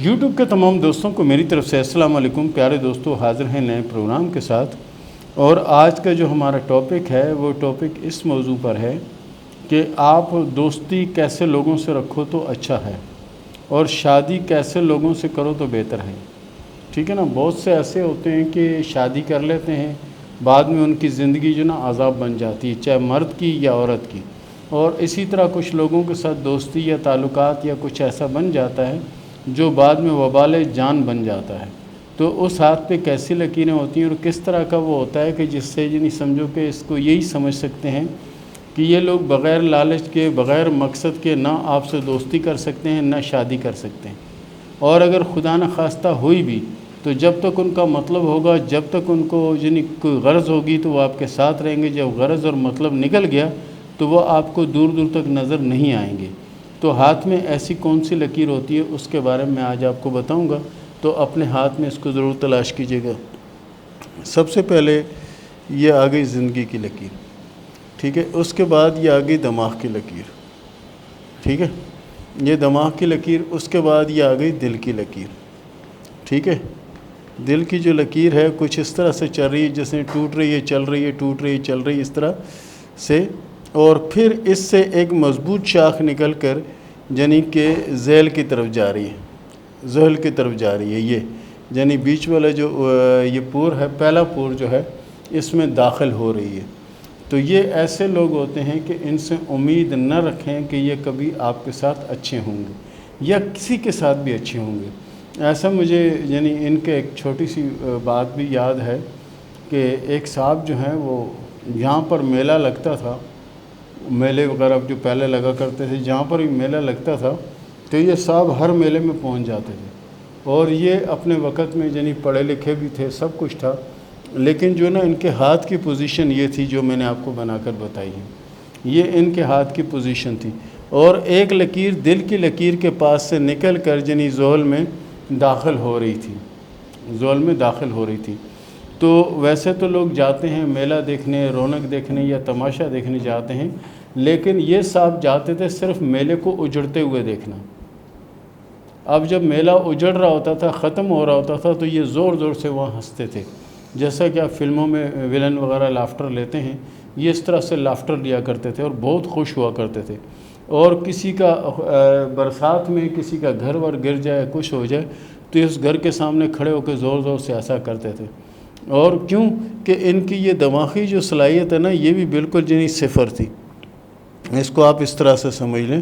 YouTube کے تمام دوستوں کو میری طرف سے السلام علیکم۔ پیارے دوستو، حاضر ہیں نئے پروگرام کے ساتھ، اور آج کا جو ہمارا ٹاپک ہے وہ ٹاپک اس موضوع پر ہے کہ آپ دوستی کیسے لوگوں سے رکھو تو اچھا ہے، اور شادی کیسے لوگوں سے کرو تو بہتر ہے۔ ٹھیک ہے نا؟ بہت سے ایسے ہوتے ہیں کہ شادی کر لیتے ہیں، بعد میں ان کی زندگی جو نا عذاب بن جاتی ہے، چاہے مرد کی یا عورت کی۔ اور اسی طرح کچھ لوگوں کے ساتھ دوستی یا تعلقات یا کچھ ایسا بن جاتا ہے جو بعد میں وبال جان بن جاتا ہے۔ تو اس ہاتھ پہ کیسی لکیریں ہوتی ہیں اور کس طرح کا وہ ہوتا ہے کہ جس سے نہیں سمجھو کہ اس کو یہی سمجھ سکتے ہیں کہ یہ لوگ بغیر لالچ کے، بغیر مقصد کے نہ آپ سے دوستی کر سکتے ہیں، نہ شادی کر سکتے ہیں۔ اور اگر خدا نخواستہ ہوئی بھی تو جب تک ان کا مطلب ہوگا، جب تک ان کو کوئی غرض ہوگی تو وہ آپ کے ساتھ رہیں گے۔ جب غرض اور مطلب نکل گیا تو وہ آپ کو دور دور تک نظر نہیں آئیں گے۔ تو ہاتھ میں ایسی کون سی لکیر ہوتی ہے اس کے بارے میں آج آپ کو بتاؤں گا، تو اپنے ہاتھ میں اس کو ضرور تلاش کیجیے گا۔ سب سے پہلے یہ آ گئی زندگی کی لکیر، ٹھیک ہے۔ اس کے بعد یہ آ گئی دماغ کی لکیر، ٹھیک ہے، یہ دماغ کی لکیر۔ اس کے بعد یہ آ گئی دل کی لکیر، ٹھیک ہے۔ دل کی جو لکیر ہے کچھ اس طرح سے چل رہی ہے جیسے ٹوٹ رہی ہے، چل رہی ہے، ٹوٹ رہی ہے، چل رہی ہے، اس طرح سے۔ اور پھر اس سے ایک مضبوط شاخ نکل کر یعنی کہ ذیل کی طرف جا رہی ہے، ذہل کی طرف جا رہی ہے۔ یہ یعنی بیچ والا جو یہ پور ہے، پہلا پور جو ہے، اس میں داخل ہو رہی ہے۔ تو یہ ایسے لوگ ہوتے ہیں کہ ان سے امید نہ رکھیں کہ یہ کبھی آپ کے ساتھ اچھے ہوں گے یا کسی کے ساتھ بھی اچھے ہوں گے۔ ایسا مجھے یعنی ان کے ایک چھوٹی سی بات بھی یاد ہے کہ ایک صاحب جو ہیں وہ یہاں پر میلہ لگتا تھا، میلے وغیرہ جو پہلے لگا کرتے تھے، جہاں پر بھی میلہ لگتا تھا تو یہ صاحب ہر میلے میں پہنچ جاتے تھے، اور یہ اپنے وقت میں یعنی پڑھے لکھے بھی تھے، سب کچھ تھا، لیکن جو نا ان کے ہاتھ کی پوزیشن یہ تھی جو میں نے آپ کو بنا کر بتائی ہے، یہ ان کے ہاتھ کی پوزیشن تھی۔ اور ایک لکیر دل کی لکیر کے پاس سے نکل کر یعنی ذہل میں داخل ہو رہی تھی، ذہل میں داخل ہو رہی تھی۔ تو ویسے تو لوگ جاتے ہیں میلہ دیکھنے، رونق دیکھنے یا تماشا دیکھنے جاتے ہیں، لیکن یہ صاحب جاتے تھے صرف میلے کو اجڑتے ہوئے دیکھنا۔ اب جب میلہ اجڑ رہا ہوتا تھا، ختم ہو رہا ہوتا تھا، تو یہ زور زور سے وہاں ہنستے تھے، جیسا کہ آپ فلموں میں ویلن وغیرہ لافٹر لیتے ہیں، یہ اس طرح سے لافٹر لیا کرتے تھے اور بہت خوش ہوا کرتے تھے۔ اور کسی کا برسات میں کسی کا گھر ور گر جائے، کچھ ہو جائے، تو اس گھر کے سامنے کھڑے ہو کے زور زور سے ایسا کرتے تھے۔ اور کیوں کہ ان کی یہ دماغی جو صلاحیت ہے نا، یہ بھی بالکل یعنی صفر تھی۔ اس کو آپ اس طرح سے سمجھ لیں،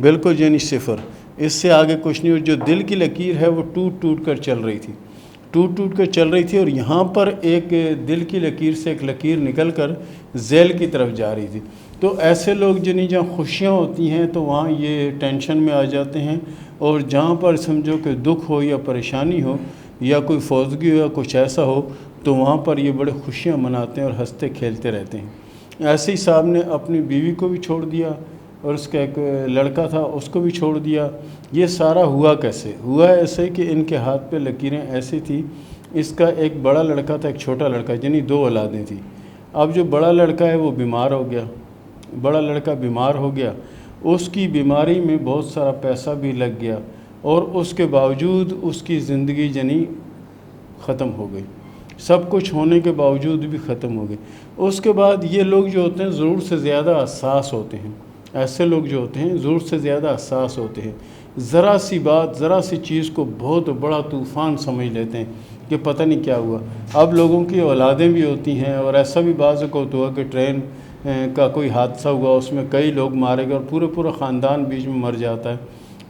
بالکل یعنی صفر، اس سے آگے کچھ نہیں۔ اور جو دل کی لکیر ہے وہ ٹوٹ ٹوٹ کر چل رہی تھی، ٹوٹ ٹوٹ کر چل رہی تھی، اور یہاں پر ایک دل کی لکیر سے ایک لکیر نکل کر ذیل کی طرف جا رہی تھی۔ تو ایسے لوگ جنہیں جہاں خوشیاں ہوتی ہیں تو وہاں یہ ٹینشن میں آ جاتے ہیں، اور جہاں پر سمجھو کہ دکھ ہو یا پریشانی ہو یا کوئی فوزگی ہو یا کچھ ایسا ہو تو وہاں پر یہ بڑے خوشیاں مناتے ہیں اور ہنستے کھیلتے رہتے ہیں۔ ایسے ہی صاحب نے اپنی بیوی کو بھی چھوڑ دیا، اور اس کا ایک لڑکا تھا اس کو بھی چھوڑ دیا۔ یہ سارا ہوا کیسے؟ ہوا ایسے کہ ان کے ہاتھ پہ لکیریں ایسی تھی، اس کا ایک بڑا لڑکا تھا، ایک چھوٹا لڑکا، یعنی دو اولادیں تھیں۔ اب جو بڑا لڑکا ہے وہ بیمار ہو گیا، بڑا لڑکا بیمار ہو گیا، اس کی بیماری میں بہت سارا پیسہ بھی لگ گیا، اور اس کے باوجود اس کی زندگی یعنی ختم ہو گئی، سب کچھ ہونے کے باوجود بھی ختم ہو گئی۔ اس کے بعد یہ لوگ جو ہوتے ہیں ضرور سے زیادہ حساس ہوتے ہیں، ایسے لوگ جو ہوتے ہیں ضرور سے زیادہ حساس ہوتے ہیں، ذرا سی بات، ذرا سی چیز کو بہت بڑا طوفان سمجھ لیتے ہیں کہ پتہ نہیں کیا ہوا۔ اب لوگوں کی اولادیں بھی ہوتی ہیں، اور ایسا بھی بعض اوقات ہوا کہ ٹرین کا کوئی حادثہ ہوا، اس میں کئی لوگ مارے گئے اور پورا خاندان بیچ میں مر جاتا ہے،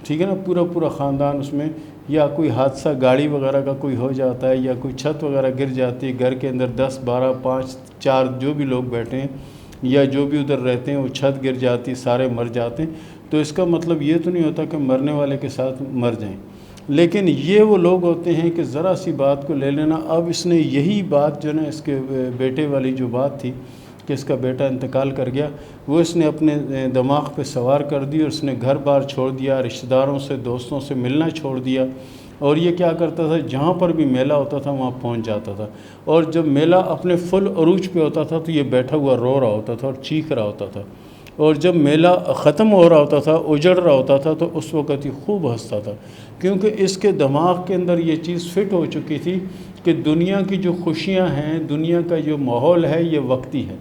ٹھیک ہے نا، پورا خاندان اس میں، یا کوئی حادثہ گاڑی وغیرہ کا کوئی ہو جاتا ہے، یا کوئی چھت وغیرہ گر جاتی ہے، گھر کے اندر 10 12 5 4 جو بھی لوگ بیٹھے ہیں یا جو بھی ادھر رہتے ہیں، وہ چھت گر جاتی، سارے مر جاتے ہیں۔ تو اس کا مطلب یہ تو نہیں ہوتا کہ مرنے والے کے ساتھ مر جائیں، لیکن یہ وہ لوگ ہوتے ہیں کہ ذرا سی بات کو لے لینا۔ اب اس نے یہی بات جو نا اس کے بیٹے والی جو بات تھی کہ اس کا بیٹا انتقال کر گیا، وہ اس نے اپنے دماغ پہ سوار کر دی، اور اس نے گھر بار چھوڑ دیا، رشتہ داروں سے، دوستوں سے ملنا چھوڑ دیا، اور یہ کیا کرتا تھا، جہاں پر بھی میلہ ہوتا تھا وہاں پہنچ جاتا تھا، اور جب میلہ اپنے فل عروج پہ ہوتا تھا تو یہ بیٹھا ہوا رو رہا ہوتا تھا اور چیخ رہا ہوتا تھا، اور جب میلہ ختم ہو رہا ہوتا تھا، اجڑ رہا ہوتا تھا، تو اس وقت یہ خوب ہنستا تھا، کیونکہ اس کے دماغ کے اندر یہ چیز فٹ ہو چکی تھی کہ دنیا کی جو خوشیاں ہیں، دنیا کا جو ماحول ہے، یہ وقتی ہے،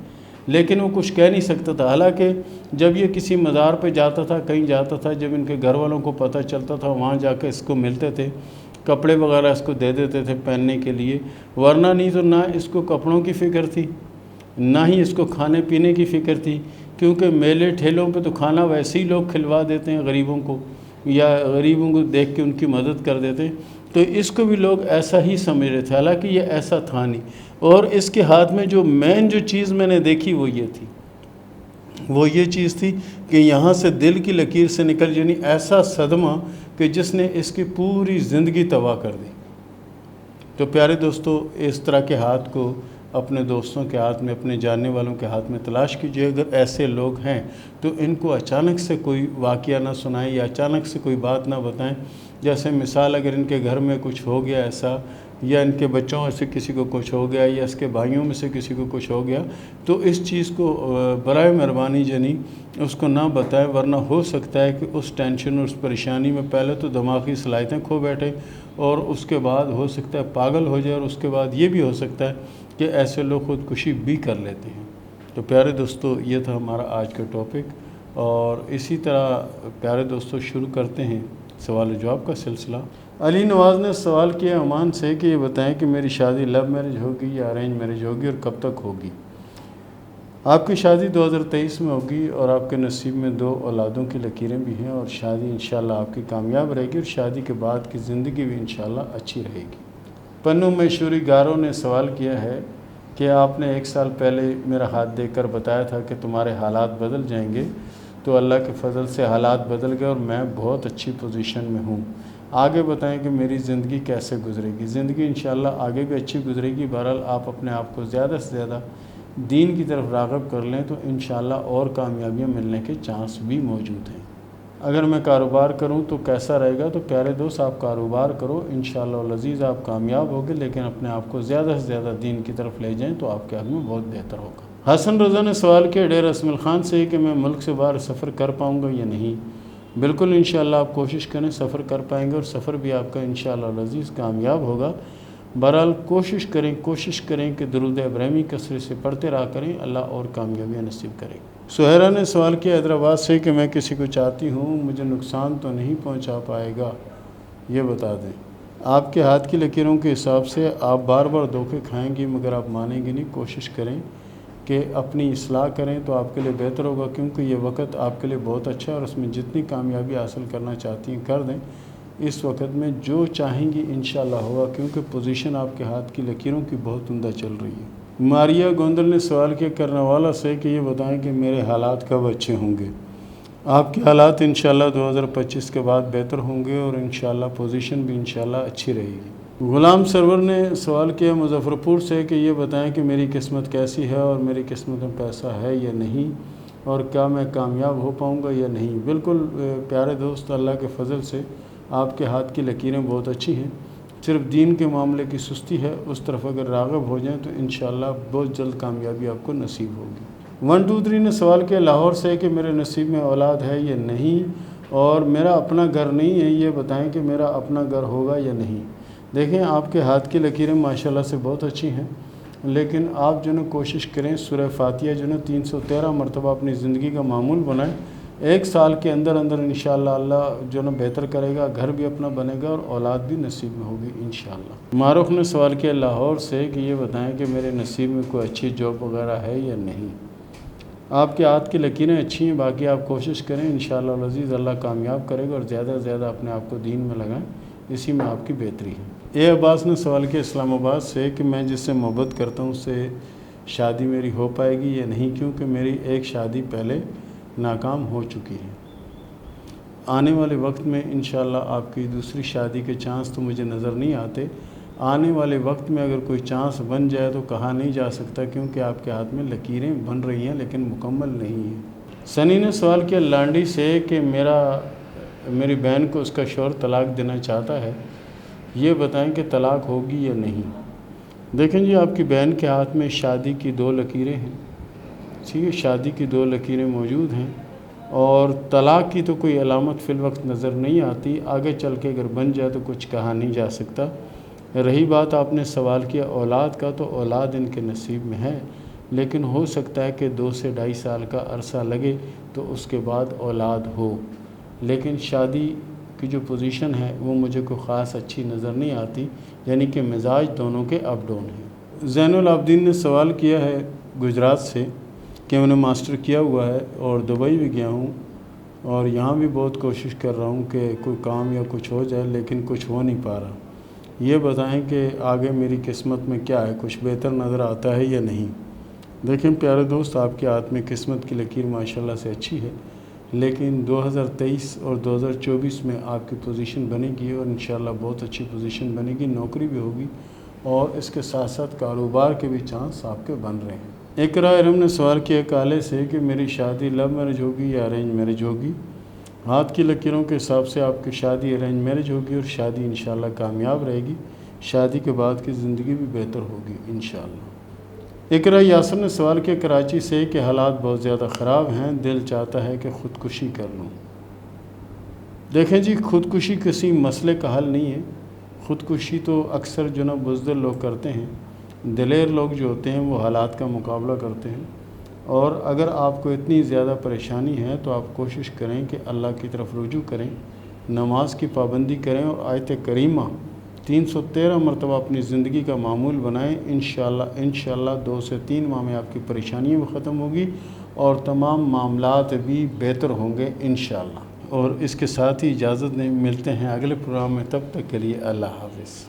لیکن وہ کچھ کہہ نہیں سکتا تھا۔ حالانکہ جب یہ کسی مزار پہ جاتا تھا، کہیں جاتا تھا، جب ان کے گھر والوں کو پتہ چلتا تھا، وہاں جا کے اس کو ملتے تھے، کپڑے وغیرہ اس کو دے دیتے تھے پہننے کے لیے، ورنہ نہیں تو نہ اس کو کپڑوں کی فکر تھی، نہ ہی اس کو کھانے پینے کی فکر تھی، کیونکہ میلے ٹھیلوں پہ تو کھانا ویسے ہی لوگ کھلوا دیتے ہیں غریبوں کو، یا غریبوں کو دیکھ کے ان کی مدد کر دیتے ہیں، تو اس کو بھی لوگ ایسا ہی سمجھ رہے تھے، حالانکہ یہ ایسا تھا نہیں۔ اور اس کے ہاتھ میں جو مین جو چیز میں نے دیکھی وہ یہ تھی، وہ یہ چیز تھی کہ یہاں سے دل کی لکیر سے نکل، یعنی ایسا صدمہ کہ جس نے اس کی پوری زندگی تباہ کر دی۔ تو پیارے دوستو، اس طرح کے ہاتھ کو اپنے دوستوں کے ہاتھ میں، اپنے جاننے والوں کے ہاتھ میں تلاش کیجیے۔ اگر ایسے لوگ ہیں تو ان کو اچانک سے کوئی واقعہ نہ سنائیں یا اچانک سے کوئی بات نہ بتائیں۔ جیسے مثال، اگر ان کے گھر میں کچھ ہو گیا ایسا، یا ان کے بچوں میں سے کسی کو کچھ ہو گیا، یا اس کے بھائیوں میں سے کسی کو کچھ ہو گیا، تو اس چیز کو برائے مہربانی جنی اس کو نہ بتائیں، ورنہ ہو سکتا ہے کہ اس ٹینشن اور اس پریشانی میں پہلے تو دماغی صلاحیتیں کھو بیٹھے، اور اس کے بعد ہو سکتا ہے پاگل ہو جائے، اور اس کے بعد یہ بھی ہو سکتا ہے کہ ایسے لوگ خودکشی بھی کر لیتے ہیں۔ تو پیارے دوستو، یہ تھا ہمارا آج کا ٹاپک، اور اسی طرح پیارے دوستو شروع کرتے ہیں سوال و جواب کا سلسلہ۔ علی نواز نے سوال کیا امان سے کہ یہ بتائیں کہ میری شادی لو میرج ہوگی یا ارینج میرج ہوگی، اور کب تک ہوگی؟ آپ کی شادی 2023 میں ہوگی، اور آپ کے نصیب میں 2 اولادوں کی لکیریں بھی ہیں، اور شادی انشاءاللہ آپ کی کامیاب رہے گی، اور شادی کے بعد کی زندگی بھی انشاءاللہ اچھی رہے گی۔ پنو میشوری گارو نے سوال کیا ہے کہ آپ نے 1 سال پہلے میرا ہاتھ دیکھ کر بتایا تھا کہ تمہارے حالات بدل جائیں گے، تو اللہ کے فضل سے حالات بدل گئے اور میں بہت اچھی پوزیشن میں ہوں۔ آگے بتائیں کہ میری زندگی کیسے گزرے گی؟ زندگی انشاءاللہ آگے بھی اچھی گزرے گی۔ بہرحال آپ اپنے آپ کو زیادہ سے زیادہ دین کی طرف راغب کر لیں تو انشاءاللہ اور کامیابیاں ملنے کے چانس بھی موجود ہیں۔ اگر میں کاروبار کروں تو کیسا رہے گا؟ تو پیارے دوست، آپ کاروبار کرو، انشاءاللہ العزیز آپ کامیاب ہوگے، لیکن اپنے آپ کو زیادہ سے زیادہ دین کی طرف لے جائیں تو آپ کے حق میں بہت بہتر ہوگا۔ حسن رضا نے سوال کیا ڈیرہ اسماعیل خان سے کہ میں ملک سے باہر سفر کر پاؤں گا یا نہیں؟ بالکل انشاءاللہ آپ کوشش کریں، سفر کر پائیں گے، اور سفر بھی آپ کا انشاءاللہ العزیز کامیاب ہوگا۔ بہرحال کوشش کریں کہ درود ابراہیمی کثرت سے پڑھتے رہا کریں، اللہ اور کامیابیاں نصیب کرے۔ سہیرا نے سوال کیا حیدرآباد سے کہ میں کسی کو چاہتی ہوں، مجھے نقصان تو نہیں پہنچا پائے گا، یہ بتا دیں۔ آپ کے ہاتھ کی لکیروں کے حساب سے آپ بار بار دھوکے کھائیں گی، مگر آپ مانیں گے نہیں۔ کوشش کریں کہ اپنی اصلاح کریں تو آپ کے لیے بہتر ہوگا، کیونکہ یہ وقت آپ کے لیے بہت اچھا ہے، اور اس میں جتنی کامیابی حاصل کرنا چاہتی ہیں کر دیں۔ اس وقت میں جو چاہیں گی انشاءاللہ ہوگا، کیونکہ پوزیشن آپ کے ہاتھ کی لکیروں کی بہت عمدہ چل رہی ہے۔ ماریا گوندل نے سوال کیا کرناوالا سے کہ یہ بتائیں کہ میرے حالات کب اچھے ہوں گے؟ آپ کے حالات انشاءاللہ 2025 کے بعد بہتر ہوں گے، اور انشاءاللہ پوزیشن بھی انشاءاللہ اچھی رہے گی۔ غلام سرور نے سوال کیا مظفر پور سے کہ یہ بتائیں کہ میری قسمت کیسی ہے، اور میری قسمت میں پیسہ ہے یا نہیں، اور کیا میں کامیاب ہو پاؤں گا یا نہیں؟ بالکل پیارے دوست، اللہ کے فضل سے آپ کے ہاتھ کی لکیریں بہت اچھی ہیں، صرف دین کے معاملے کی سستی ہے، اس طرف اگر راغب ہو جائیں تو انشاءاللہ بہت جلد کامیابی آپ کو نصیب ہوگی۔ 1 2 3 نے سوال کیا لاہور سے کہ میرے نصیب میں اولاد ہے یا نہیں، اور میرا اپنا گھر نہیں ہے، یہ بتائیں کہ میرا اپنا گھر ہوگا یا نہیں؟ دیکھیں، آپ کے ہاتھ کی لکیریں ماشاءاللہ سے بہت اچھی ہیں، لیکن آپ جو ہے کوشش کریں، سورہ فاتحہ جو ہے 313 مرتبہ اپنی زندگی کا معمول بنائیں۔ 1 سال کے اندر انشاءاللہ اللہ جو ہے بہتر کرے گا، گھر بھی اپنا بنے گا، اور اولاد بھی نصیب میں ہوگی انشاءاللہ۔ معروف نے سوال کیا لاہور سے کہ یہ بتائیں کہ میرے نصیب میں کوئی اچھی جاب وغیرہ ہے یا نہیں؟ آپ کے ہاتھ کی لکیریں اچھی ہیں، باقی آپ کوشش کریں، انشاءاللہ العزیز اللہ کامیاب کرے گا، اور زیادہ سے زیادہ اپنے آپ کو دین میں لگائیں، اسی میں آپ کی بہتری ہے۔ اے عباس نے سوال کیا اسلام آباد سے کہ میں جس سے محبت کرتا ہوں اس سے شادی میری ہو پائے گی یا نہیں، کیونکہ میری ایک شادی پہلے ناکام ہو چکی ہے۔ آنے والے وقت میں انشاءاللہ آپ کی دوسری شادی کے چانس تو مجھے نظر نہیں آتے۔ آنے والے وقت میں اگر کوئی چانس بن جائے تو کہا نہیں جا سکتا، کیونکہ آپ کے ہاتھ میں لکیریں بن رہی ہیں لیکن مکمل نہیں ہیں۔ سنی نے سوال کیا لانڈی سے کہ میری بہن کو اس کا شوہر طلاق دینا چاہتا ہے، یہ بتائیں کہ طلاق ہوگی یا نہیں؟ دیکھیں جی، آپ کی بہن کے ہاتھ میں شادی کی 2 لکیریں ہیں، ٹھیک ہے، شادی کی 2 لکیریں موجود ہیں اور طلاق کی تو کوئی علامت فی الوقت نظر نہیں آتی، آگے چل کے اگر بن جائے تو کچھ کہا نہیں جا سکتا۔ رہی بات آپ نے سوال کیا اولاد کا، تو اولاد ان کے نصیب میں ہے، لیکن ہو سکتا ہے کہ 2 سے 2.5 سال کا عرصہ لگے تو اس کے بعد اولاد ہو، لیکن شادی کی جو پوزیشن ہے وہ مجھے کوئی خاص اچھی نظر نہیں آتی، یعنی کہ مزاج دونوں کے اپ ڈاؤن ہیں۔ زین العابدین نے سوال کیا ہے گجرات سے کہ میں نے ماسٹر کیا ہوا ہے اور دبئی بھی گیا ہوں اور یہاں بھی بہت کوشش کر رہا ہوں کہ کوئی کام یا کچھ ہو جائے، لیکن کچھ ہو نہیں پا رہا۔ یہ بتائیں کہ آگے میری قسمت میں کیا ہے، کچھ بہتر نظر آتا ہے یا نہیں؟ دیکھیں پیارے دوست، آپ کے ہاتھ میں قسمت کی لکیر ماشاءاللہ سے اچھی ہے، لیکن 2023 اور 2024 میں آپ کی پوزیشن بنے گی اور انشاءاللہ بہت اچھی پوزیشن بنے گی، نوکری بھی ہوگی اور اس کے ساتھ ساتھ کاروبار کے بھی چانس آپ کے بن رہے ہیں۔ اقرا ارم نے سوال کیا کالے سے کہ میری شادی لو میرج ہوگی یا ارینج میرج ہوگی؟ ہاتھ کی لکیروں کے حساب سے آپ کی شادی ارینج میرج ہوگی اور شادی انشاءاللہ کامیاب رہے گی، شادی کے بعد کی زندگی بھی بہتر ہوگی انشاءاللہ۔ اقرا یاسر نے سوال کیا کراچی سے کہ حالات بہت زیادہ خراب ہیں، دل چاہتا ہے کہ خودکشی کر لوں۔ دیکھیں جی، خودکشی کسی مسئلے کا حل نہیں ہے، خودکشی تو اکثر جو نا بزدل لوگ کرتے ہیں، دلیر لوگ جو ہوتے ہیں وہ حالات کا مقابلہ کرتے ہیں، اور اگر آپ کو اتنی زیادہ پریشانی ہے تو آپ کوشش کریں کہ اللہ کی طرف رجوع کریں، نماز کی پابندی کریں اور آیت کریمہ 313 مرتبہ اپنی زندگی کا معمول بنائیں، انشاءاللہ 2 سے 3 ماہ میں آپ کی پریشانیاں بھی ختم ہوگی اور تمام معاملات بھی بہتر ہوں گے انشاءاللہ۔ اور اس کے ساتھ ہی اجازت دیں، ملتے ہیں اگلے پروگرام میں، تب تک کے لیے اللہ حافظ۔